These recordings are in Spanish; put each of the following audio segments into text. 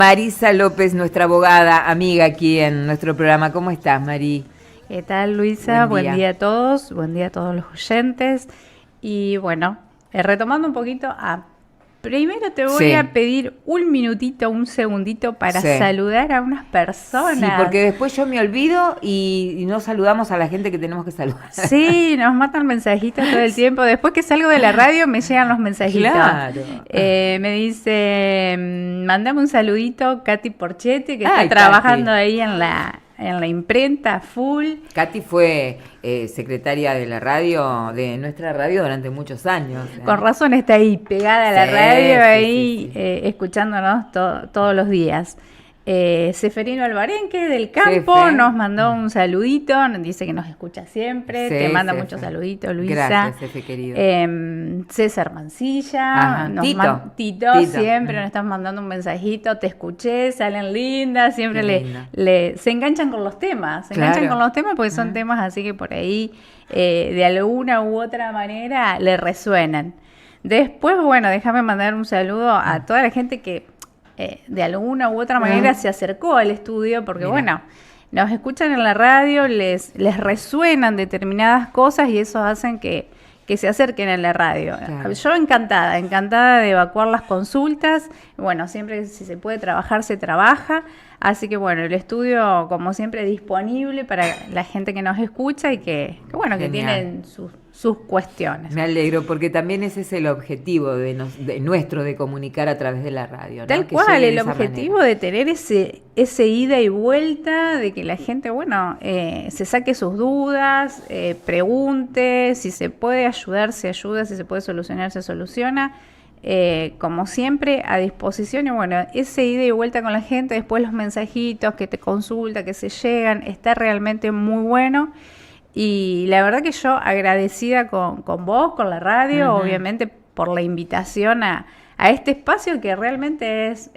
Marisa López, nuestra abogada, amiga aquí en nuestro programa. ¿Cómo estás, Mari? ¿Qué tal, Luisa? Buen día a todos, buen día a todos los oyentes. Y bueno, retomando un poquito, primero te voy a pedir un minutito, un segundito para saludar a unas personas. Sí, porque después yo me olvido y no saludamos a la gente que tenemos que saludar. Sí, nos matan mensajitos todo el tiempo. Después que salgo de la radio me llegan los mensajitos. Claro. Me dice, mandame un saludito, Katy Porchetti, que está trabajando ahí en la imprenta full. Katy fue secretaria de la radio, de nuestra radio durante muchos años. Con razón está ahí pegada a la radio, escuchándonos todos los días. Seferino Alvarenque del campo nos mandó un saludito, nos dice que nos escucha siempre, te manda muchos saluditos, Luisa. Gracias, Sefe, querido. César Mancilla, Tito siempre nos están mandando un mensajito, te escuché, salen lindas, siempre se enganchan con los temas, porque son temas así que por ahí de alguna u otra manera le resuenan. Después, bueno, déjame mandar un saludo a toda la gente que de alguna u otra manera se acercó al estudio, porque bueno, nos escuchan en la radio, les resuenan determinadas cosas y eso hacen que se acerquen a la radio. Claro. Yo encantada de evacuar las consultas. Bueno, siempre si se puede trabajar, se trabaja. Así que bueno, el estudio, como siempre, disponible para la gente que nos escucha y que tienen sus cuestiones. Me alegro, porque también ese es el objetivo de nuestro, de comunicar a través de la radio, ¿no? Tal cual, el objetivo de tener ese ida y vuelta, de que la gente, se saque sus dudas, pregunte, si se puede ayudar, se ayuda, si se puede solucionar, se soluciona. Como siempre, a disposición, y bueno, ese ida y vuelta con la gente, después los mensajitos que te consulta, que se llegan, está realmente muy bueno. Y la verdad que yo agradecida con vos, con la radio, obviamente por la invitación a este espacio que realmente es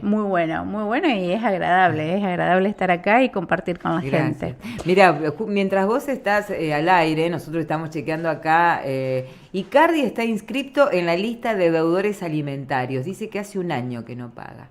muy bueno y es agradable estar acá y compartir con la gente. Mira, mientras vos estás al aire, nosotros estamos chequeando acá, Icardi está inscripto en la lista de deudores alimentarios, dice que hace un año que no paga.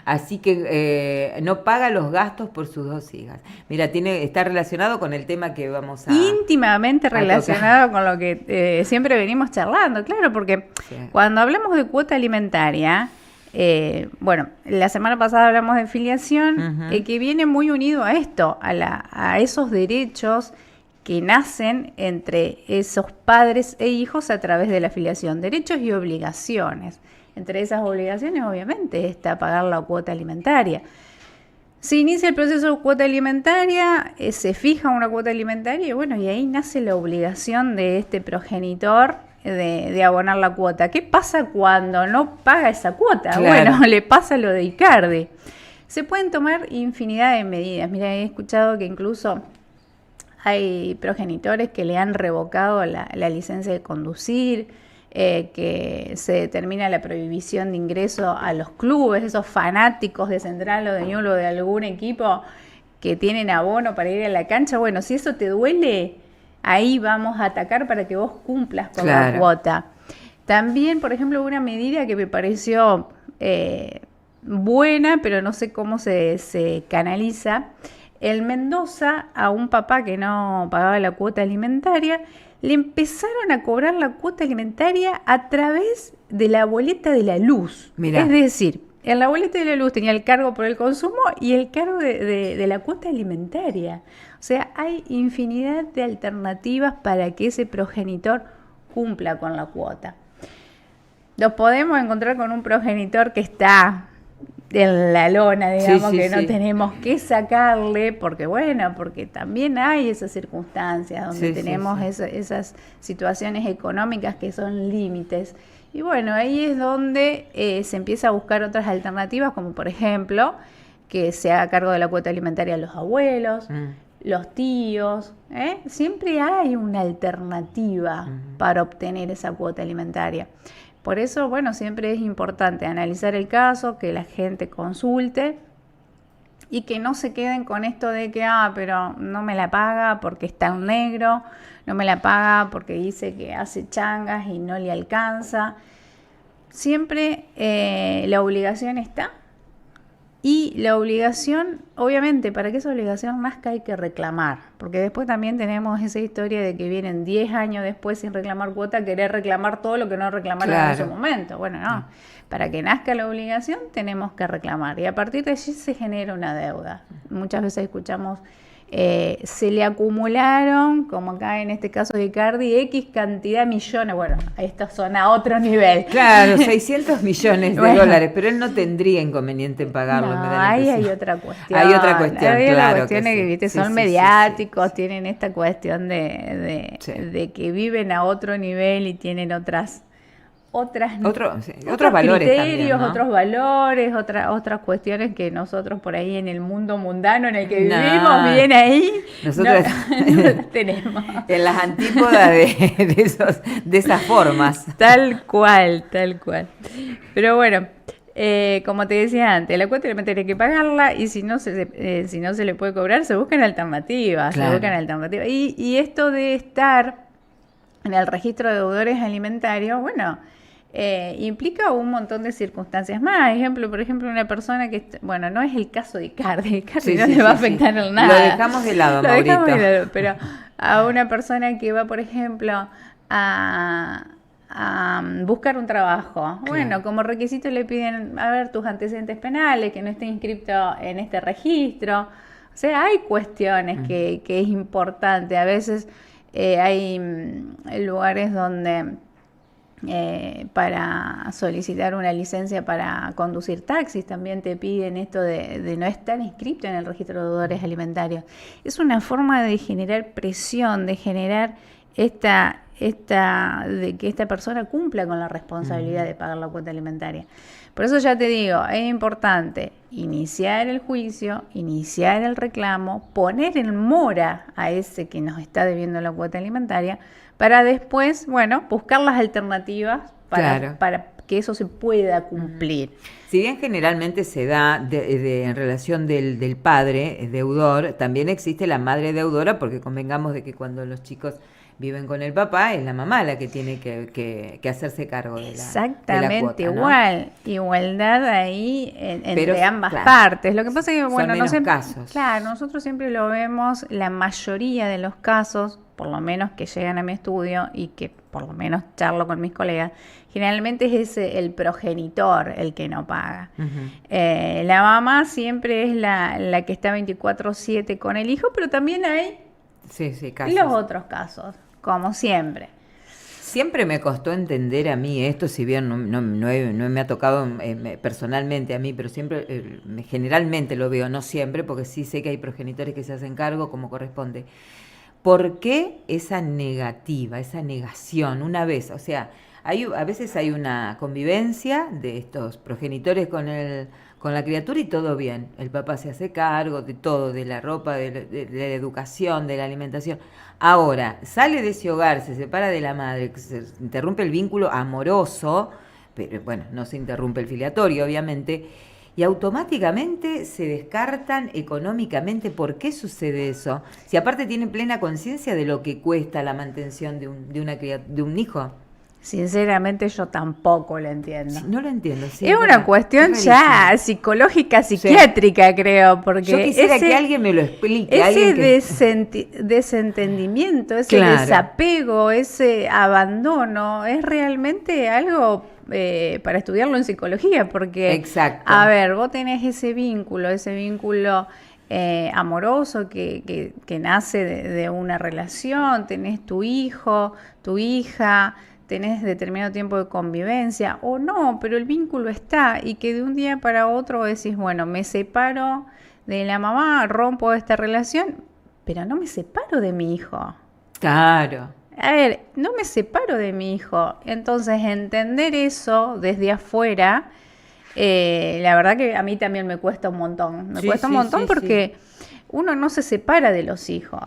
Así que no paga los gastos por sus 2 hijas. Mira, está relacionado con el tema que vamos a... Íntimamente relacionado con lo que siempre venimos charlando, claro, porque cuando hablamos de cuota alimentaria, la semana pasada hablamos de filiación, que viene muy unido a esto, a esos derechos que nacen entre esos padres e hijos a través de la filiación, derechos y obligaciones. Entre esas obligaciones, obviamente, está pagar la cuota alimentaria. Se inicia el proceso de cuota alimentaria, se fija una cuota alimentaria y ahí nace la obligación de este progenitor de abonar la cuota. ¿Qué pasa cuando no paga esa cuota? Claro. Bueno, le pasa lo de Icardi. Se pueden tomar infinidad de medidas. Mira, he escuchado que incluso hay progenitores que le han revocado la licencia de conducir, que se determina la prohibición de ingreso a los clubes, esos fanáticos de Central o de Ñuble o de algún equipo que tienen abono para ir a la cancha. Bueno, si eso te duele, ahí vamos a atacar para que vos cumplas con la cuota. También, por ejemplo, una medida que me pareció buena, pero no sé cómo se canaliza. En Mendoza, a un papá que no pagaba la cuota alimentaria, le empezaron a cobrar la cuota alimentaria a través de la boleta de la luz. Mirá. Es decir, en la boleta de la luz tenía el cargo por el consumo y el cargo de la cuota alimentaria. O sea, hay infinidad de alternativas para que ese progenitor cumpla con la cuota. Nos podemos encontrar con un progenitor que está en la lona, digamos, no tenemos que sacarle, porque también hay esas circunstancias donde tenemos esas situaciones económicas que son límites. Y bueno, ahí es donde se empieza a buscar otras alternativas, como por ejemplo, que se haga cargo de la cuota alimentaria los abuelos, los tíos. Siempre hay una alternativa para obtener esa cuota alimentaria. Por eso, siempre es importante analizar el caso, que la gente consulte y que no se queden con esto de que, pero no me la paga porque está en negro, no me la paga porque dice que hace changas y no le alcanza. Siempre la obligación está la obligación, obviamente, para que esa obligación nazca hay que reclamar, porque después también tenemos esa historia de que vienen 10 años después sin reclamar cuota, querer reclamar todo lo que no reclamaron en su momento. Bueno, no, para que nazca la obligación tenemos que reclamar y a partir de allí se genera una deuda. Muchas veces escuchamos, se le acumularon, como acá en este caso de Icardi, X cantidad de millones. Bueno, estos son a otro nivel. Claro, 600 millones de dólares, pero él no tendría inconveniente en pagarlo. No, ahí hay otra cuestión. Hay otra cuestión, hay claro. Cuestiones que, ¿viste? Son mediáticos, tienen esta cuestión de que viven a otro nivel y tienen otros valores criterios, también, ¿no? otros valores, otras cuestionos que nosotros por ahí en el mundo mundano en el que vivimos, bien ahí, nosotros no las tenemos. En las antípodas de esas formas. Tal cual. Pero bueno, como te decía antes, la cuota alimentaria hay que pagarla y si no se le puede cobrar, se buscan alternativas. Claro. Y esto de estar en el registro de deudores alimentarios, bueno, implica un montón de circunstancias más. Por ejemplo, una persona que, bueno, no es el caso de Icardi no le va a afectar en nada. Lo dejamos de lado, Maurito. Pero a una persona que va, por ejemplo, a buscar un trabajo. Claro. Bueno, como requisito le piden, a ver, tus antecedentes penales, que no esté inscrito en este registro. O sea, hay cuestiones que es importante. A veces hay lugares donde para solicitar una licencia para conducir taxis también te piden esto de no estar inscrito en el registro de deudores alimentarios. Es una forma de generar presión, de generar de que esta persona cumpla con la responsabilidad de pagar la cuota alimentaria. Por eso ya te digo, es importante iniciar el juicio, iniciar el reclamo, poner en mora a ese que nos está debiendo la cuota alimentaria, para después, bueno, buscar las alternativas para que eso se pueda cumplir. Si bien generalmente se da en relación del padre deudor, también existe la madre deudora, porque convengamos de que cuando los chicos viven con el papá, es la mamá la que tiene que hacerse cargo de la cuota, ¿no? Igualdad ahí entre ambas partes. Lo que pasa es que, bueno, casos. Claro, nosotros siempre lo vemos, la mayoría de los casos, por lo menos que llegan a mi estudio y que por lo menos charlo con mis colegas, generalmente es el progenitor el que no paga. La mamá siempre es la que está 24/7 con el hijo, pero también hay casos. Los otros casos, como siempre. Siempre me costó entender a mí esto, si bien no me ha tocado personalmente a mí, pero siempre, generalmente lo veo, no siempre, porque sí sé que hay progenitores que se hacen cargo como corresponde. ¿Por qué esa negativa, esa negación una vez? O sea, a veces hay una convivencia de estos progenitores con la criatura y todo bien. El papá se hace cargo de todo, de la ropa, de la educación, de la alimentación. Ahora, sale de ese hogar, se separa de la madre, se interrumpe el vínculo amoroso, pero bueno, no se interrumpe el filiatorio, obviamente, y automáticamente se descartan económicamente. ¿Por qué sucede eso? Si aparte tienen plena conciencia de lo que cuesta la mantención de un hijo. Sinceramente yo tampoco lo entiendo. Sí, no lo entiendo. Sí, es una cuestión ya psicológica, psiquiátrica, creo, porque yo quisiera que alguien me lo explique. Ese desentendimiento, ese desapego, ese abandono, es realmente algo para estudiarlo en psicología, porque, exacto. A ver, vos tenés ese vínculo amoroso que nace de una relación, tenés tu hijo, tu hija, tenés determinado tiempo de convivencia o no, pero el vínculo está, y que de un día para otro decís, bueno, me separo de la mamá, rompo esta relación, pero no me separo de mi hijo. Claro. A ver, no me separo de mi hijo. Entonces, entender eso desde afuera, la verdad que a mí también me cuesta un montón. Me cuesta un montón porque uno no se separa de los hijos.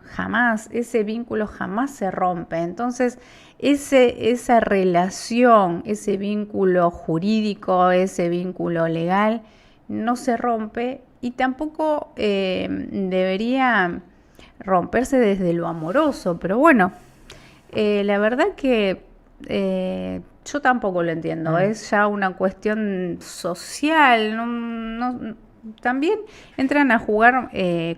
Jamás. Ese vínculo jamás se rompe. Entonces, esa relación, ese vínculo jurídico, ese vínculo legal, no se rompe y tampoco debería romperse desde lo amoroso. Pero bueno, la verdad que yo tampoco lo entiendo. Es ya una cuestión social. también entran a jugar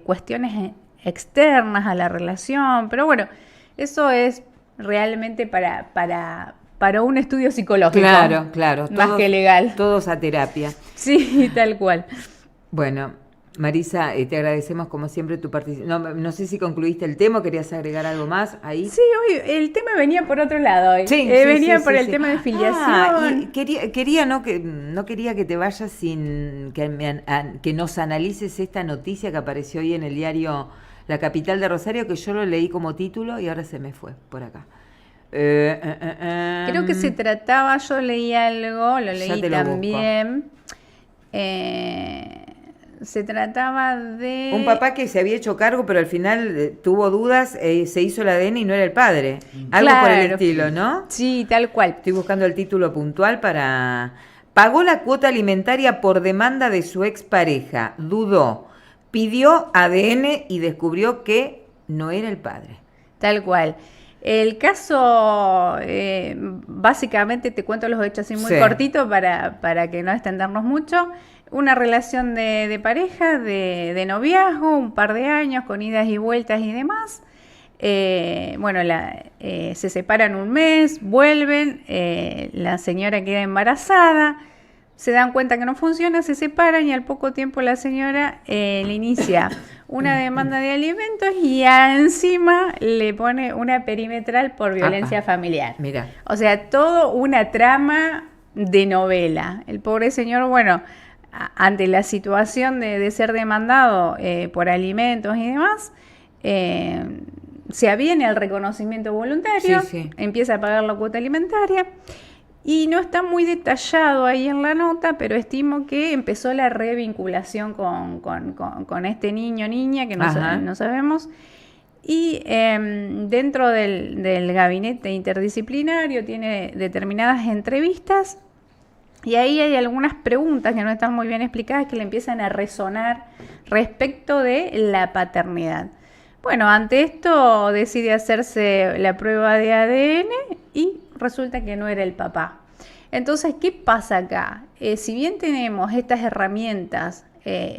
cuestiones externas a la relación, pero bueno, eso es realmente para un estudio psicológico. Claro. Más que legal. Todos a terapia. Sí, tal cual. Bueno, Marisa, te agradecemos como siempre tu participación. No sé si concluiste el tema, ¿querías agregar algo más ahí? Sí, hoy el tema venía por otro lado hoy. Sí, venía por el sí. tema de filiación. Y no quería que te vayas sin que nos analices esta noticia que apareció hoy en el diario La Capital de Rosario, que yo lo leí como título y ahora se me fue por acá. Creo que se trataba, yo leí algo, lo leí también. Se trataba de... un papá que se había hecho cargo, pero al final tuvo dudas, se hizo el ADN y no era el padre. Algo por el estilo, ¿no? Sí, tal cual. Estoy buscando el título puntual para... Pagó la cuota alimentaria por demanda de su expareja, dudó, pidió ADN y descubrió que no era el padre. Tal cual. El caso, básicamente te cuento los hechos así muy cortito para que no extendernos mucho. Una relación de pareja, de noviazgo, un par de años con idas y vueltas y demás. Se separan un mes, vuelven, la señora queda embarazada, se dan cuenta que no funciona, se separan y al poco tiempo la señora le inicia una demanda de alimentos y encima le pone una perimetral por violencia familiar. Mira. O sea, todo una trama de novela. El pobre señor, bueno, ante la situación de ser demandado por alimentos y demás, se aviene al reconocimiento voluntario, empieza a pagar la cuota alimentaria. Y no está muy detallado ahí en la nota, pero estimo que empezó la revinculación con este niño o niña, que no sabemos. Y dentro del gabinete interdisciplinario tiene determinadas entrevistas. Y ahí hay algunas preguntas que no están muy bien explicadas que le empiezan a resonar respecto de la paternidad. Bueno, ante esto decide hacerse la prueba de ADN y resulta que no era el papá. Entonces, ¿qué pasa acá? Si bien tenemos estas herramientas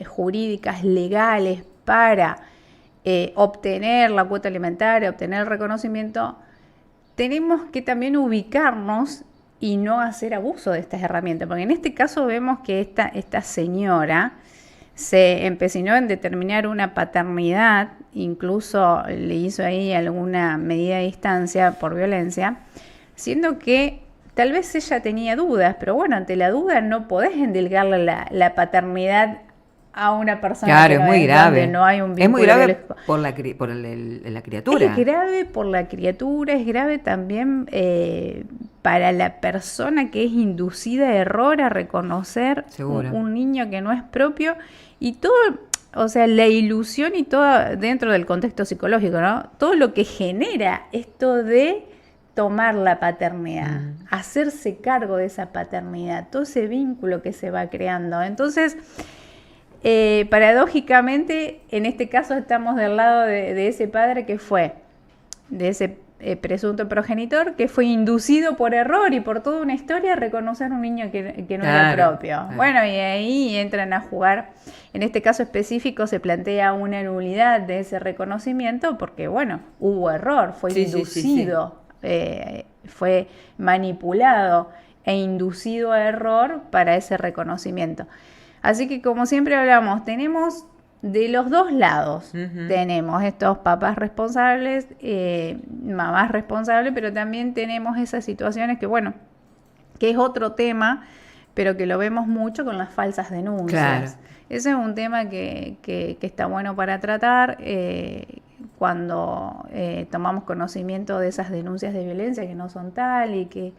jurídicas, legales para obtener la cuota alimentaria, obtener el reconocimiento, tenemos que también ubicarnos y no hacer abuso de estas herramientas. Porque en este caso vemos que esta señora se empecinó en determinar una paternidad, incluso le hizo ahí alguna medida de distancia por violencia, siendo que tal vez ella tenía dudas, pero bueno, ante la duda no podés endilgarle la paternidad a una persona. Claro, que es muy grave. No hay un vínculo. Es muy grave biológico. por la criatura. Es grave por la criatura, es grave también para la persona que es inducida a error a reconocer un niño que no es propio y todo, o sea, la ilusión y todo dentro del contexto psicológico, ¿no? Todo lo que genera esto de tomar la paternidad, hacerse cargo de esa paternidad, todo ese vínculo que se va creando. Entonces, paradójicamente, en este caso estamos del lado de ese padre que fue, de ese presunto progenitor, que fue inducido por error y por toda una historia a reconocer un niño que no era propio. Claro. Bueno, y ahí entran a jugar. En este caso específico se plantea una nulidad de ese reconocimiento porque, bueno, hubo error, fue inducido. Fue manipulado e inducido a error para ese reconocimiento. Así que, como siempre hablamos, tenemos de los dos lados. Tenemos estos papás responsables, mamás responsables, pero también tenemos esas situaciones que, bueno, que es otro tema, pero que lo vemos mucho con las falsas denuncias. Claro. Ese es un tema que está bueno para tratar cuando tomamos conocimiento de esas denuncias de violencia que no son tal y que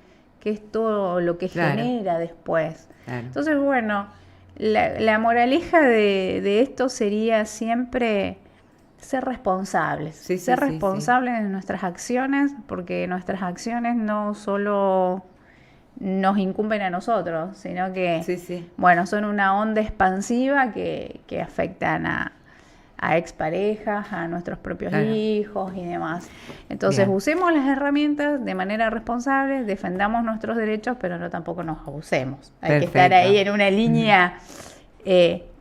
es todo lo que genera después. Claro. Entonces, bueno, la moraleja de esto sería siempre ser responsables. Ser responsables de nuestras acciones, porque nuestras acciones no solo nos incumben a nosotros, sino que bueno, son una onda expansiva que afectan a exparejas, a nuestros propios hijos y demás. Entonces, usemos las herramientas de manera responsable, defendamos nuestros derechos, pero no tampoco nos abusemos. Hay que estar ahí en una línea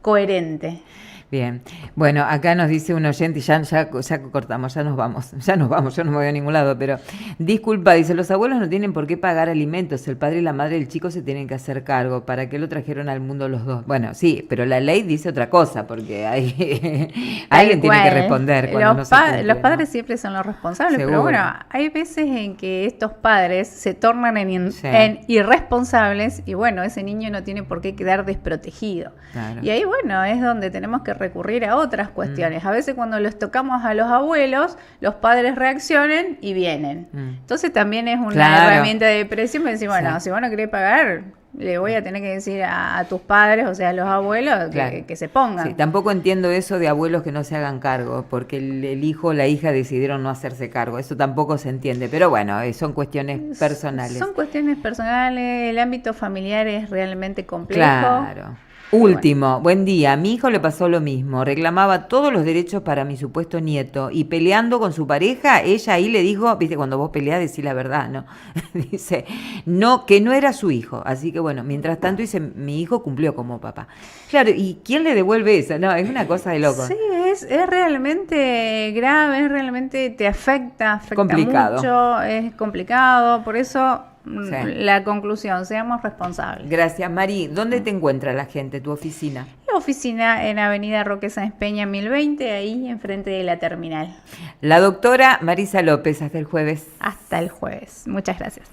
coherente. Bien, bueno, acá nos dice un oyente, y ya cortamos, ya nos vamos, yo no me voy a ningún lado, pero disculpa, dice, los abuelos no tienen por qué pagar alimentos, el padre y la madre del chico se tienen que hacer cargo, ¿para qué lo trajeron al mundo los dos? Bueno, sí, pero la ley dice otra cosa, porque alguien tiene que responder cuando no se cumple, los padres, ¿no? siempre son los responsables, Seguro. pero bueno, hay veces en que estos padres se tornan Sí. en irresponsables y bueno, ese niño no tiene por qué quedar desprotegido. Claro. Y ahí, bueno, es donde tenemos que recurrir a otras cuestiones. A veces cuando los tocamos a los abuelos, los padres reaccionan y vienen. Entonces también es una Claro. herramienta de presión para decir, bueno, Sí. si vos no querés pagar, le voy a tener que decir a tus padres, o sea, a los abuelos, Claro. que se pongan. Sí, tampoco entiendo eso de abuelos que no se hagan cargo, porque el hijo o la hija decidieron no hacerse cargo. Eso tampoco se entiende, pero bueno, son cuestiones personales. Son cuestiones personales, el ámbito familiar es realmente complejo. Claro. Último, buen día. A mi hijo le pasó lo mismo. Reclamaba todos los derechos para mi supuesto nieto y peleando con su pareja, ella ahí le dijo, viste, cuando vos peleás decís la verdad, ¿no? Dice, no, que no era su hijo. Así que bueno, mientras tanto dice, mi hijo cumplió como papá. Claro, ¿y quién le devuelve eso? No, es una cosa de loco. Sí, es realmente grave, es realmente te afecta Complicado. mucho, es complicado, por eso Sí. la conclusión, seamos responsables. Gracias, Mari. ¿Dónde te encuentra la gente, tu oficina? La oficina en Avenida Roque Sáenz Peña 1020, ahí enfrente de la terminal. La doctora Marisa López, hasta el jueves. Hasta el jueves. Muchas gracias.